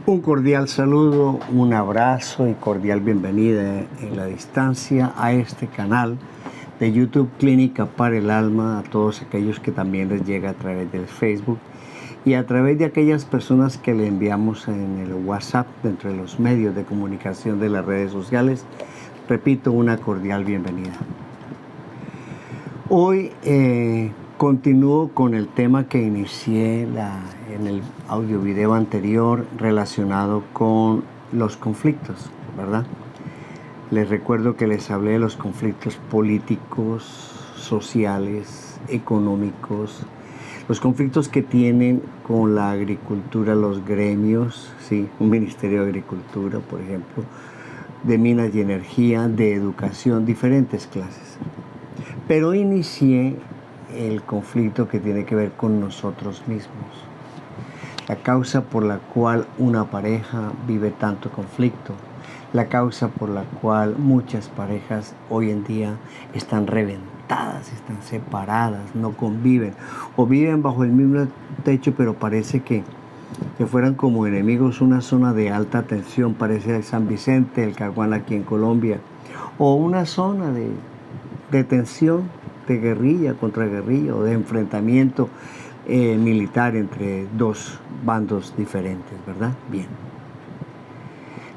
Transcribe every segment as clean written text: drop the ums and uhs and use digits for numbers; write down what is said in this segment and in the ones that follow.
Un cordial saludo, un abrazo y cordial bienvenida en la distancia a este canal de YouTube Clínica para el Alma, a todos aquellos que también les llega a través del Facebook y a través de aquellas personas que le enviamos en el WhatsApp dentro de los medios de comunicación de las redes sociales. Repito, una cordial bienvenida. Hoy continúo con el tema que inicié en el audio video anterior relacionado con los conflictos, ¿verdad? Les recuerdo que les hablé de los conflictos políticos, sociales, económicos, los conflictos que tienen con la agricultura, los gremios, ¿sí? Un Ministerio de Agricultura, por ejemplo, de Minas y Energía, de Educación, diferentes clases. Pero inicié el conflicto que tiene que ver con nosotros mismos. La causa por la cual una pareja vive tanto conflicto. La causa por la cual muchas parejas hoy en día están reventadas, están separadas, no conviven. O viven bajo el mismo techo, pero parece que fueran como enemigos. Una zona de alta tensión, parece el San Vicente, el Caguán aquí en Colombia. O una zona de tensión, de guerrilla contra guerrilla o de enfrentamiento militar entre dos bandos diferentes, ¿verdad? Bien.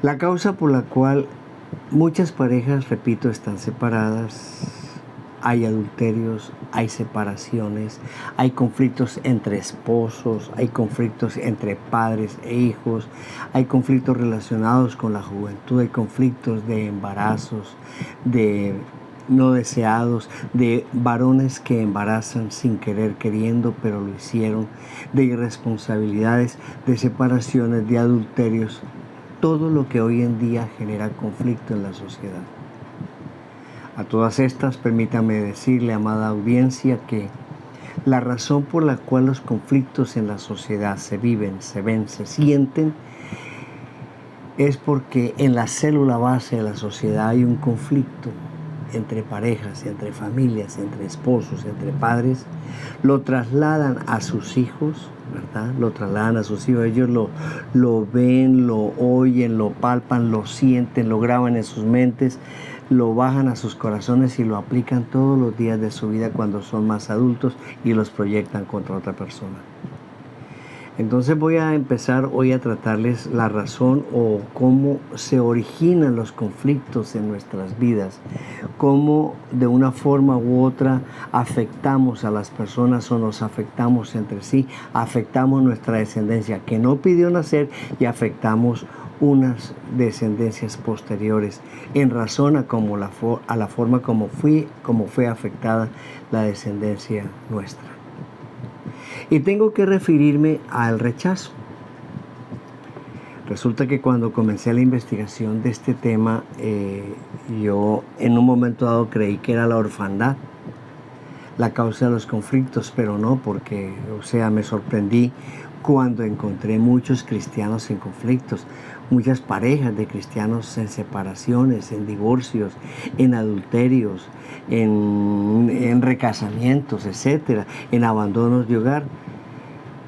La causa por la cual muchas parejas, repito, están separadas, hay adulterios, hay separaciones, hay conflictos entre esposos, hay conflictos entre padres e hijos, hay conflictos relacionados con la juventud, hay conflictos de embarazos, de no deseados, de varones que embarazan sin querer, queriendo, pero lo hicieron, de irresponsabilidades, de separaciones, de adulterios, todo lo que hoy en día genera conflicto en la sociedad. A todas estas, permítame decirle, amada audiencia, que la razón por la cual los conflictos en la sociedad se viven, se ven, se sienten, es porque en la célula base de la sociedad hay un conflicto entre parejas, entre familias, entre esposos, entre padres. Lo trasladan a sus hijos, ¿verdad? Lo trasladan a sus hijos. Ellos lo ven, lo oyen, lo palpan, lo sienten, lo graban en sus mentes, lo bajan a sus corazones y lo aplican todos los días de su vida cuando son más adultos y los proyectan contra otra persona. Entonces voy a empezar hoy a tratarles la razón o cómo se originan los conflictos en nuestras vidas, cómo de una forma u otra afectamos a las personas o nos afectamos entre sí, afectamos nuestra descendencia que no pidió nacer y afectamos unas descendencias posteriores en razón a la forma como fue afectada la descendencia nuestra. Y tengo que referirme al rechazo. Resulta que cuando comencé la investigación de este tema, yo en un momento dado creí que era la orfandad la causa de los conflictos, pero no, porque, me sorprendí cuando encontré muchos cristianos en conflictos, muchas parejas de cristianos en separaciones, en divorcios, en adulterios, en recasamientos, etcétera, en abandonos de hogar.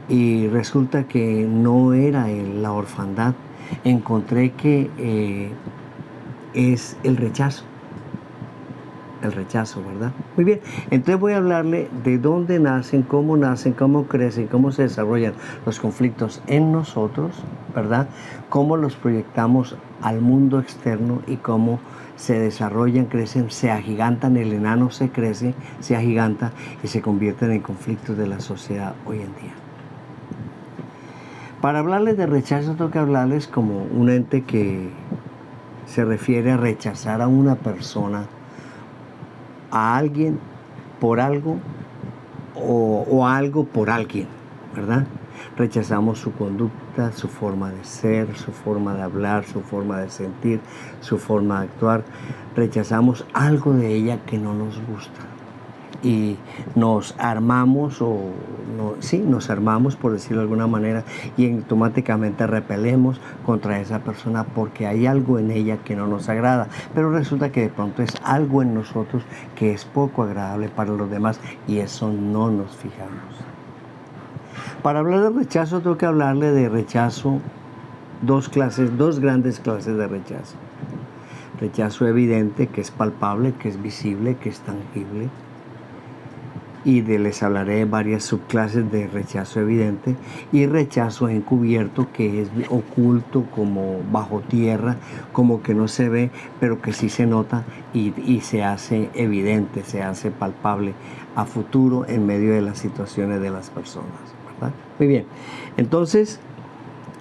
Y resulta que no era la orfandad. Encontré que es el rechazo. El rechazo, ¿verdad? Muy bien, entonces voy a hablarle de dónde nacen, cómo crecen, cómo se desarrollan los conflictos en nosotros, ¿verdad? Cómo los proyectamos al mundo externo y cómo se desarrollan, crecen, se agigantan, el enano se crece, se agiganta y se convierten en conflictos de la sociedad hoy en día. Para hablarles de rechazo tengo que hablarles como un ente que se refiere a rechazar a una persona, a alguien por algo o a algo por alguien, ¿verdad? Rechazamos su conducta, su forma de ser, su forma de hablar, su forma de sentir, su forma de actuar. Rechazamos algo de ella que no nos gusta. Y nos armamos, nos armamos, por decirlo de alguna manera, y automáticamente repelemos contra esa persona porque hay algo en ella que no nos agrada. Pero resulta que de pronto es algo en nosotros que es poco agradable para los demás y eso no nos fijamos. Para hablar de rechazo tengo que hablarle de rechazo dos grandes clases de rechazo. Rechazo evidente, que es palpable, que es visible, que es tangible. Y les hablaré de varias subclases de rechazo evidente, y rechazo encubierto, que es oculto, como bajo tierra, como que no se ve, pero que sí se nota y se hace evidente, se hace palpable a futuro en medio de las situaciones de las personas, ¿verdad? Muy bien, entonces,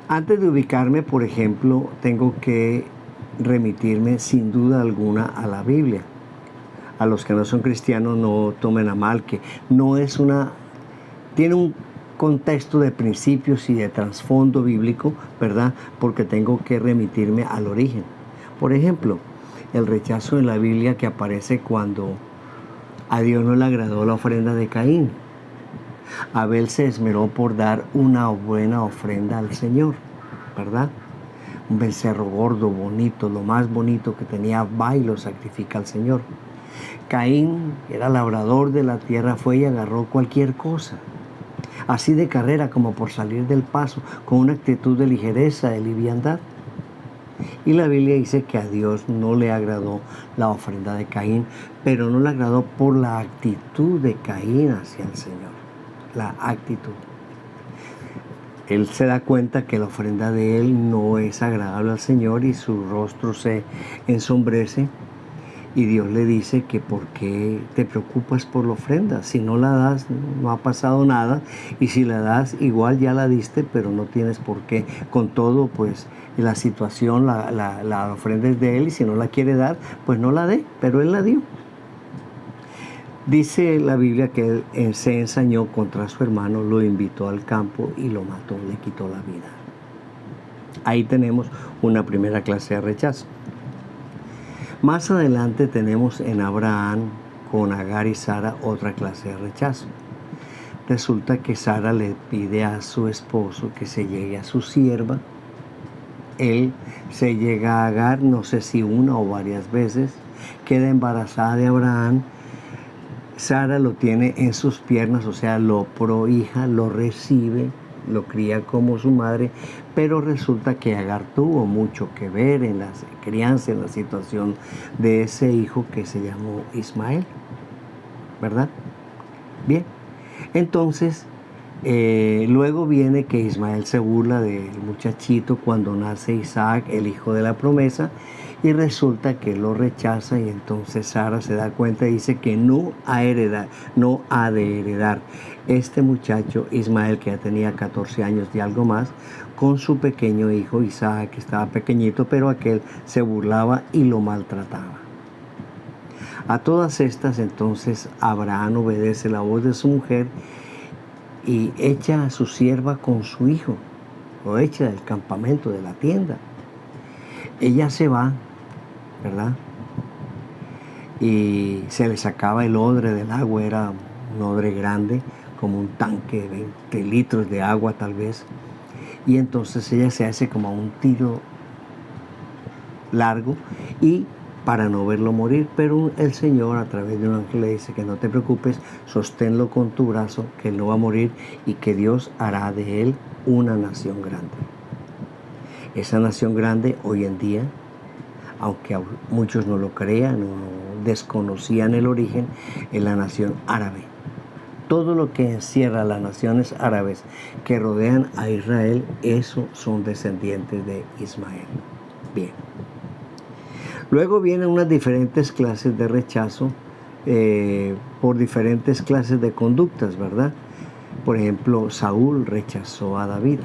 antes de ubicarme, por ejemplo, tengo que remitirme sin duda alguna a la Biblia. A los que no son cristianos no tomen a mal, que no es tiene un contexto de principios y de trasfondo bíblico, ¿verdad? Porque tengo que remitirme al origen. Por ejemplo, el rechazo en la Biblia que aparece cuando a Dios no le agradó la ofrenda de Caín. Abel se esmeró por dar una buena ofrenda al Señor, ¿verdad? Un becerro gordo, bonito, lo más bonito que tenía, va y lo sacrifica al Señor. Caín, que era labrador de la tierra, fue y agarró cualquier cosa, así de carrera, como por salir del paso, con una actitud de ligereza, de liviandad. Y la Biblia dice que a Dios no le agradó la ofrenda de Caín, pero no le agradó por la actitud de Caín hacia el Señor. La actitud. Él se da cuenta que la ofrenda de él no es agradable al Señor y su rostro se ensombrece. Y Dios le dice que por qué te preocupas por la ofrenda. Si no la das, no ha pasado nada. Y si la das, igual ya la diste, pero no tienes por qué. Con todo, pues la situación, la ofrenda es de él, y si no la quiere dar, pues no la dé, pero él la dio. Dice la Biblia que él se ensañó contra su hermano, lo invitó al campo y lo mató, le quitó la vida. Ahí tenemos una primera clase de rechazo. Más adelante tenemos en Abraham con Agar y Sara otra clase de rechazo. Resulta que Sara le pide a su esposo que se llegue a su sierva. Él se llega a Agar, no sé si una o varias veces, queda embarazada de Abraham. Sara lo tiene en sus piernas, o sea, lo prohija, lo recibe, lo cría como su madre, pero resulta que Agar tuvo mucho que ver en la crianza, en la situación de ese hijo que se llamó Ismael, ¿verdad? Bien, entonces, luego viene que Ismael se burla del muchachito cuando nace Isaac, el hijo de la promesa, y resulta que lo rechaza, y entonces Sara se da cuenta y dice que no ha de heredar este muchacho Ismael, que ya tenía 14 años y algo más, con su pequeño hijo Isaac, que estaba pequeñito, pero aquel se burlaba y lo maltrataba. A todas estas, entonces, Abraham obedece la voz de su mujer y echa a su sierva con su hijo, lo echa del campamento, de la tienda. Ella se va, ¿verdad? Y se le sacaba el odre del agua, era un odre grande, como un tanque de 20 litros de agua tal vez. Y entonces ella se hace como un tiro largo y para no verlo morir, pero el Señor a través de un ángel le dice que no te preocupes, sosténlo con tu brazo, que él no va a morir y que Dios hará de él una nación grande. Esa nación grande hoy en día, aunque muchos no lo crean o desconocían el origen, es la nación árabe. Todo lo que encierra las naciones árabes que rodean a Israel, esos son descendientes de Ismael. Bien. Luego vienen unas diferentes clases de rechazo por diferentes clases de conductas, ¿verdad? Por ejemplo, Saúl rechazó a David.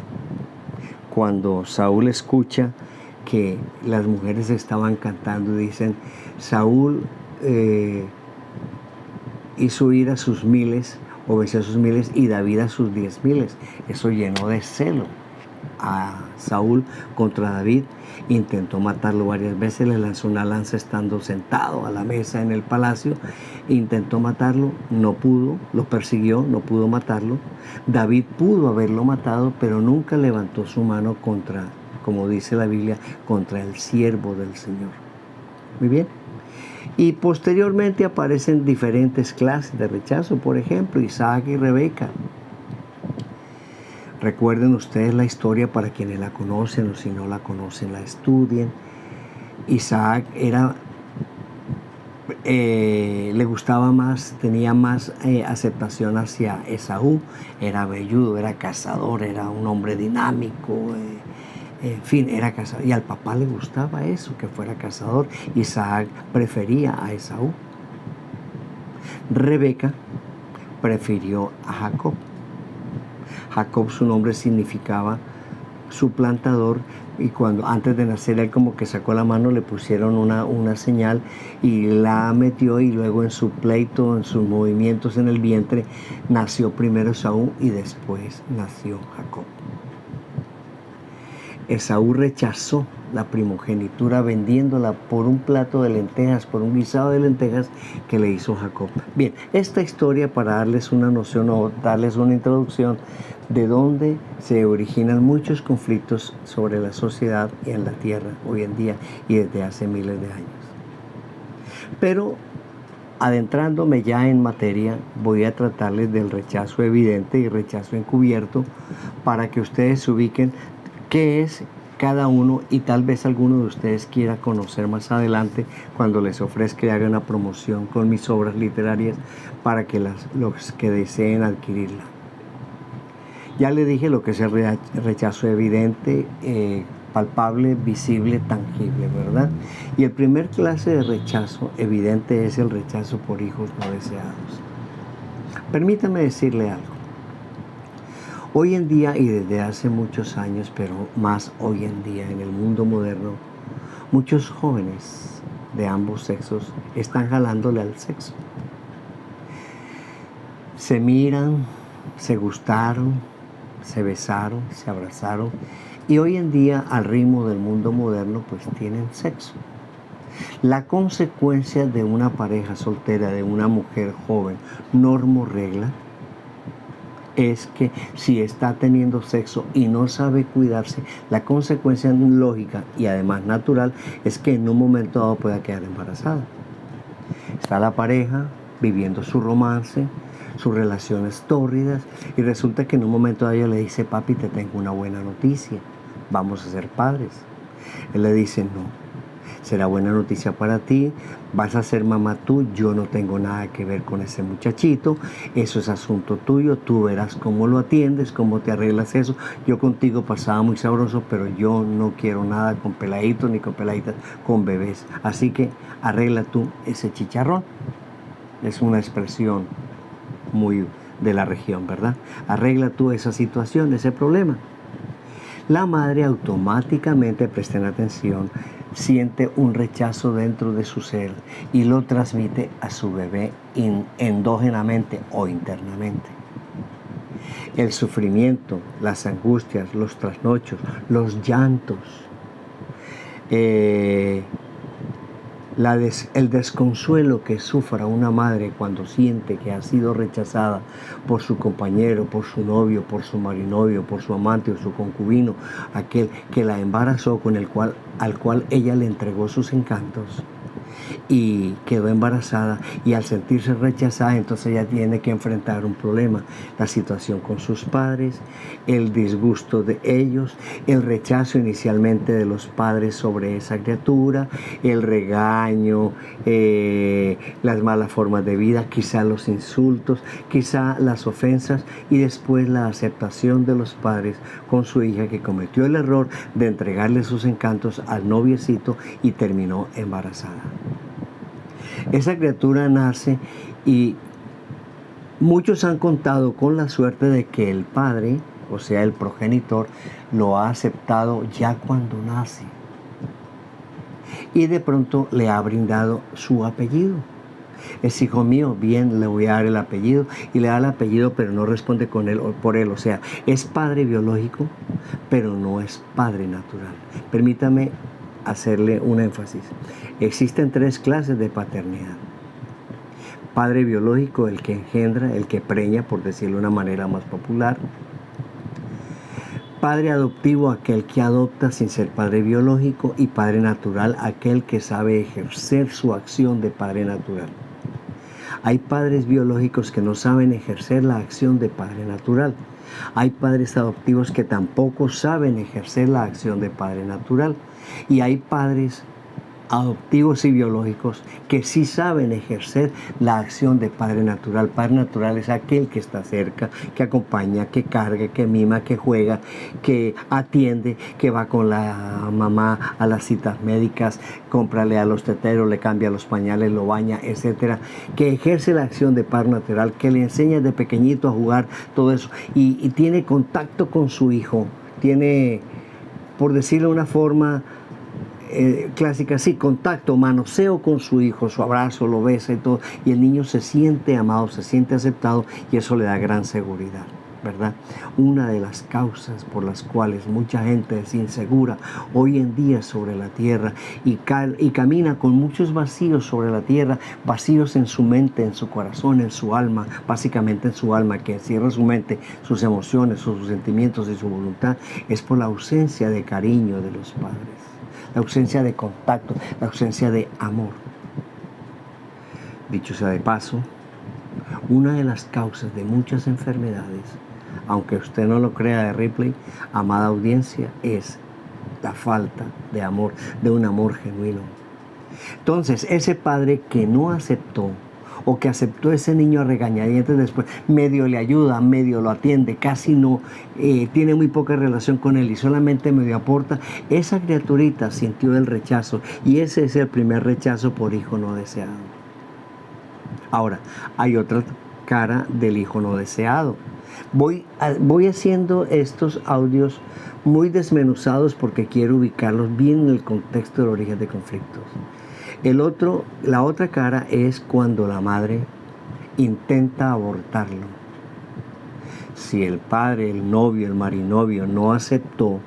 Cuando Saúl escucha que las mujeres estaban cantando, dicen, Saúl hizo ir a sus miles, obedeció a sus miles, y David a sus 10,000. Eso llenó de celo a Saúl contra David. Intentó matarlo varias veces, le lanzó una lanza estando sentado a la mesa en el palacio. Intentó matarlo, no pudo, lo persiguió, no pudo matarlo. David pudo haberlo matado, pero nunca levantó su mano contra, como dice la Biblia, contra el siervo del Señor. Muy bien. Y posteriormente aparecen diferentes clases de rechazo, por ejemplo, Isaac y Rebeca. Recuerden ustedes la historia para quienes la conocen o si no la conocen la estudien. Isaac le gustaba más, tenía más aceptación hacia Esaú, era velludo, era cazador, era un hombre dinámico, en fin, era cazador. Y al papá le gustaba eso, que fuera cazador. Isaac prefería a Esaú. Rebeca prefirió a Jacob. Jacob, su nombre significaba suplantador, y cuando antes de nacer él como que sacó la mano, le pusieron una señal y la metió, y luego en su pleito, en sus movimientos en el vientre, nació primero Esaú y después nació Jacob. Esaú rechazó la primogenitura vendiéndola por un plato de lentejas, por un guisado de lentejas que le hizo Jacob. Bien, esta historia para darles una noción o darles una introducción de dónde se originan muchos conflictos sobre la sociedad y en la tierra hoy en día y desde hace miles de años. Pero adentrándome ya en materia, voy a tratarles del rechazo evidente y rechazo encubierto para que ustedes se ubiquen qué es cada uno, y tal vez alguno de ustedes quiera conocer más adelante cuando les ofrezca y haga una promoción con mis obras literarias para que los que deseen adquirirla. Ya le dije lo que es el rechazo evidente, palpable, visible, tangible, ¿verdad? Y el primer clase de rechazo evidente es el rechazo por hijos no deseados. Permítame decirle algo. Hoy en día, y desde hace muchos años, pero más hoy en día en el mundo moderno, muchos jóvenes de ambos sexos están jalándole al sexo. Se miran, se gustaron, se besaron, se abrazaron, y hoy en día al ritmo del mundo moderno pues tienen sexo. La consecuencia de una pareja soltera, de una mujer joven, normo regla, es que si está teniendo sexo y no sabe cuidarse, la consecuencia lógica y además natural es que en un momento dado pueda quedar embarazada. Está la pareja viviendo su romance, sus relaciones tórridas, y resulta que en un momento dado ella le dice: papi, te tengo una buena noticia, vamos a ser padres. Él le dice: no, será buena noticia para ti, vas a ser mamá tú, yo no tengo nada que ver con ese muchachito, eso es asunto tuyo, tú verás cómo lo atiendes, cómo te arreglas eso, yo contigo pasaba muy sabroso, pero yo no quiero nada con peladitos ni con peladitas, con bebés, así que arregla tú ese chicharrón. Es una expresión muy de la región, ¿verdad? Arregla tú esa situación, ese problema. La madre automáticamente, presten atención, siente un rechazo dentro de su ser y lo transmite a su bebé endógenamente o internamente. El sufrimiento, las angustias, los trasnochos, los llantos, el desconsuelo que sufra una madre cuando siente que ha sido rechazada por su compañero, por su novio, por su marinovio, por su amante o su concubino, aquel que la embarazó, al cual ella le entregó sus encantos y quedó embarazada, y al sentirse rechazada, entonces ella tiene que enfrentar un problema: la situación con sus padres, el disgusto de ellos, el rechazo inicialmente de los padres sobre esa criatura, el regaño, las malas formas de vida, quizá los insultos, quizá las ofensas, y después la aceptación de los padres con su hija que cometió el error de entregarle sus encantos al noviecito y terminó embarazada. Esa criatura nace y muchos han contado con la suerte de que el padre, o sea el progenitor, lo ha aceptado ya cuando nace y de pronto le ha brindado su apellido. Es hijo mío, bien, le voy a dar el apellido, y le da el apellido, pero no responde con él o por él, o sea, es padre biológico, pero no es padre natural. Permítame hacerle un énfasis. Existen 3 clases de paternidad: padre biológico, el que engendra, el que preña, por decirlo de una manera más popular; padre adoptivo, aquel que adopta sin ser padre biológico; y padre natural, aquel que sabe ejercer su acción de padre natural. Hay padres biológicos que no saben ejercer la acción de padre natural. Hay padres adoptivos que tampoco saben ejercer la acción de padre natural. Y hay padres adoptivos y biológicos que sí saben ejercer la acción de padre natural. Padre natural es aquel que está cerca, que acompaña, que carga, que mima, que juega, que atiende, que va con la mamá a las citas médicas, cómprale a los teteros, le cambia los pañales, lo baña, etcétera, que ejerce la acción de padre natural, que le enseña de pequeñito a jugar, todo eso, y tiene contacto con su hijo, tiene, por decirlo de una forma clásica, sí, contacto, manoseo con su hijo, su abrazo, lo besa y todo, y el niño se siente amado, se siente aceptado, y eso le da gran seguridad, ¿verdad? Una de las causas por las cuales mucha gente es insegura hoy en día sobre la tierra y camina con muchos vacíos sobre la tierra, vacíos en su mente, en su corazón, en su alma, básicamente en su alma, que encierra su mente, sus emociones, sus sentimientos y su voluntad, es por la ausencia de cariño de los padres, la ausencia de contacto, la ausencia de amor. Dicho sea de paso, una de las causas de muchas enfermedades, aunque usted no lo crea de Ripley, amada audiencia, es la falta de amor, de un amor genuino. Entonces, ese padre que no aceptó o que aceptó ese niño a regañadientes después, medio le ayuda, medio lo atiende, casi no, tiene muy poca relación con él y solamente medio aporta, esa criaturita sintió el rechazo y ese es el primer rechazo por hijo no deseado. Ahora, hay otra cara del hijo no deseado. Voy haciendo estos audios muy desmenuzados porque quiero ubicarlos bien en el contexto del origen de conflictos. La otra cara es cuando la madre intenta abortarlo. Si el padre, el novio, el marinovio no aceptó,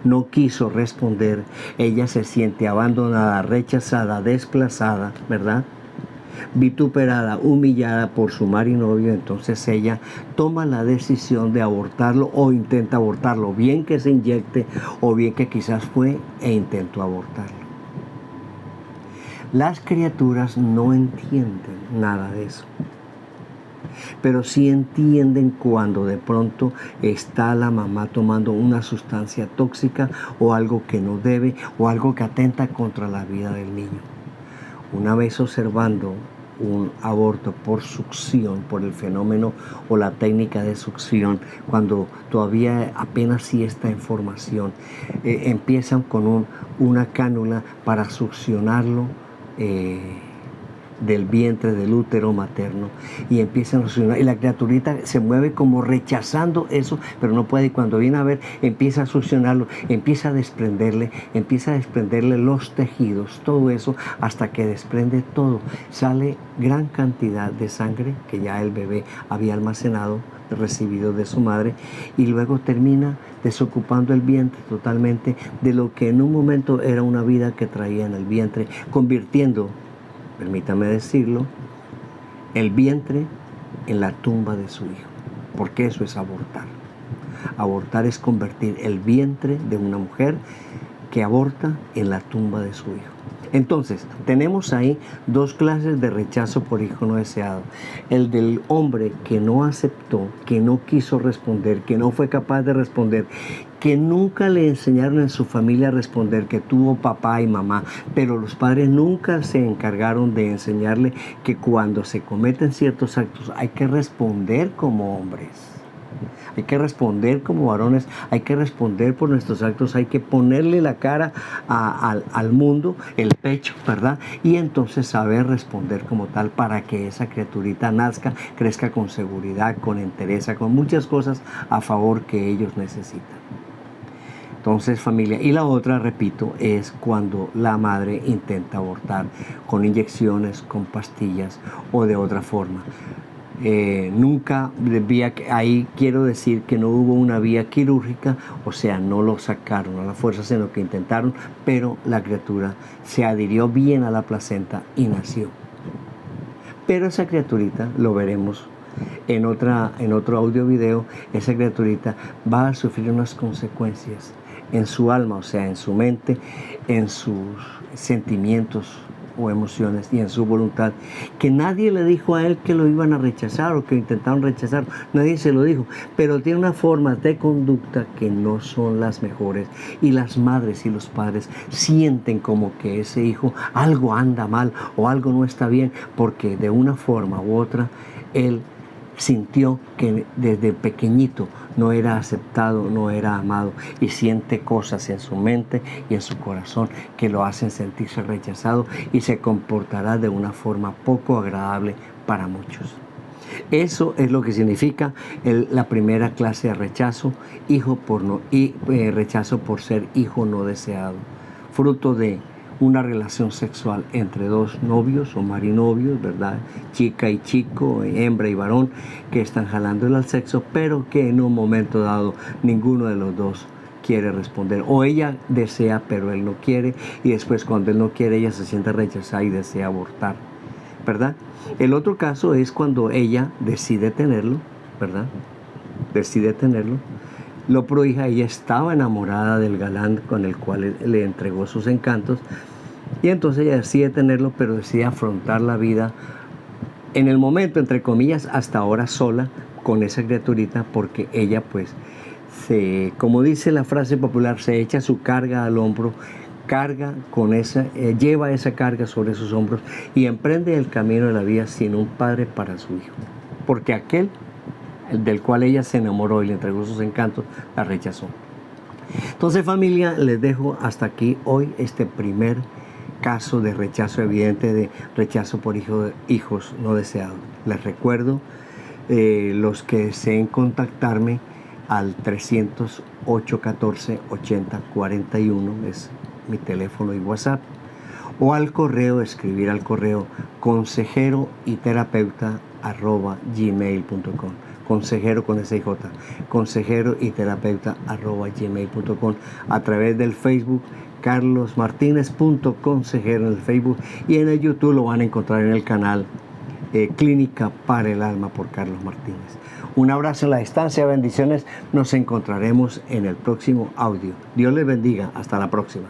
no quiso responder, ella se siente abandonada, rechazada, desplazada, ¿verdad? Vituperada, humillada por su marinovio, entonces ella toma la decisión de abortarlo o intenta abortarlo, bien que se inyecte o bien que quizás fue e intentó abortarlo. Las criaturas no entienden nada de eso, pero sí entienden cuando de pronto está la mamá tomando una sustancia tóxica o algo que no debe o algo que atenta contra la vida del niño. Una vez observando un aborto por succión, por el fenómeno o la técnica de succión, cuando todavía apenas sí está en formación, empiezan con una cánula para succionarlo del vientre, del útero materno, y empiezan a succionar, y la criaturita se mueve como rechazando eso, pero no puede, y cuando viene a ver, empieza a succionarlo, empieza a desprenderle los tejidos, todo eso, hasta que desprende todo. Sale gran cantidad de sangre que ya el bebé había almacenado, recibido de su madre, y luego termina desocupando el vientre totalmente de lo que en un momento era una vida que traía en el vientre, convirtiendo, permítame decirlo, el vientre en la tumba de su hijo, porque eso es abortar. Abortar es convertir el vientre de una mujer que aborta en la tumba de su hijo. Entonces, tenemos ahí dos clases de rechazo por hijo no deseado. El del hombre que no aceptó, que no quiso responder, que no fue capaz de responder, que nunca le enseñaron en su familia a responder, que tuvo papá y mamá, pero los padres nunca se encargaron de enseñarle que cuando se cometen ciertos actos hay que responder como hombres. Hay que responder como varones, hay que responder por nuestros actos, hay que ponerle la cara al mundo, el pecho, ¿verdad? Y entonces saber responder como tal para que esa criaturita nazca, crezca con seguridad, con entereza, con muchas cosas a favor que ellos necesitan. Entonces, familia, y la otra, repito, es cuando la madre intenta abortar con inyecciones, con pastillas o de otra forma. Ahí quiero decir que no hubo una vía quirúrgica, o sea, no lo sacaron a la fuerza, sino que intentaron, pero la criatura se adhirió bien a la placenta y nació. Pero esa criaturita, lo veremos en otro audio video, esa criaturita va a sufrir unas consecuencias en su alma, o sea, en su mente, en sus sentimientos o emociones y en su voluntad, que nadie le dijo a él que lo iban a rechazar o que intentaron rechazar, nadie se lo dijo, pero tiene una forma de conducta que no son las mejores, y las madres y los padres sienten como que ese hijo algo anda mal o algo no está bien, porque de una forma u otra él sintió que desde pequeñito no era aceptado, no era amado, y siente cosas en su mente y en su corazón que lo hacen sentirse rechazado, y se comportará de una forma poco agradable para muchos. Eso es lo que significa la primera clase de rechazo, rechazo por ser hijo no deseado, fruto de una relación sexual entre dos novios o marinovios, ¿verdad? Chica y chico, hembra y varón, que están jalándole al sexo, pero que en un momento dado ninguno de los dos quiere responder. O ella desea, pero él no quiere, y después cuando él no quiere, ella se siente rechazada y desea abortar, ¿verdad? El otro caso es cuando ella decide tenerlo, ¿verdad? Decide tenerlo. Lo prohija, ella estaba enamorada del galán con el cual le entregó sus encantos, y entonces ella decide tenerlo, pero decide afrontar la vida en el momento, entre comillas, hasta ahora sola con esa criaturita, porque ella pues, como dice la frase popular, se echa su carga al hombro, lleva esa carga sobre sus hombros y emprende el camino de la vida sin un padre para su hijo, porque aquel del cual ella se enamoró y le entregó sus encantos, la rechazó. Entonces, familia, les dejo hasta aquí hoy este primer caso de rechazo evidente, de rechazo por hijos no deseados. Les recuerdo, los que deseen contactarme al 300-814-8041, es mi teléfono y WhatsApp, o al correo, escribir al correo consejeroyterapeuta@gmail.com. Consejero con SJ, consejeroyterapeuta@gmail.com, a través del Facebook, carlosmartinez.consejero en el Facebook, y en el YouTube lo van a encontrar en el canal Clínica para el Alma por Carlos Martínez. Un abrazo en la distancia, bendiciones, nos encontraremos en el próximo audio. Dios les bendiga, hasta la próxima.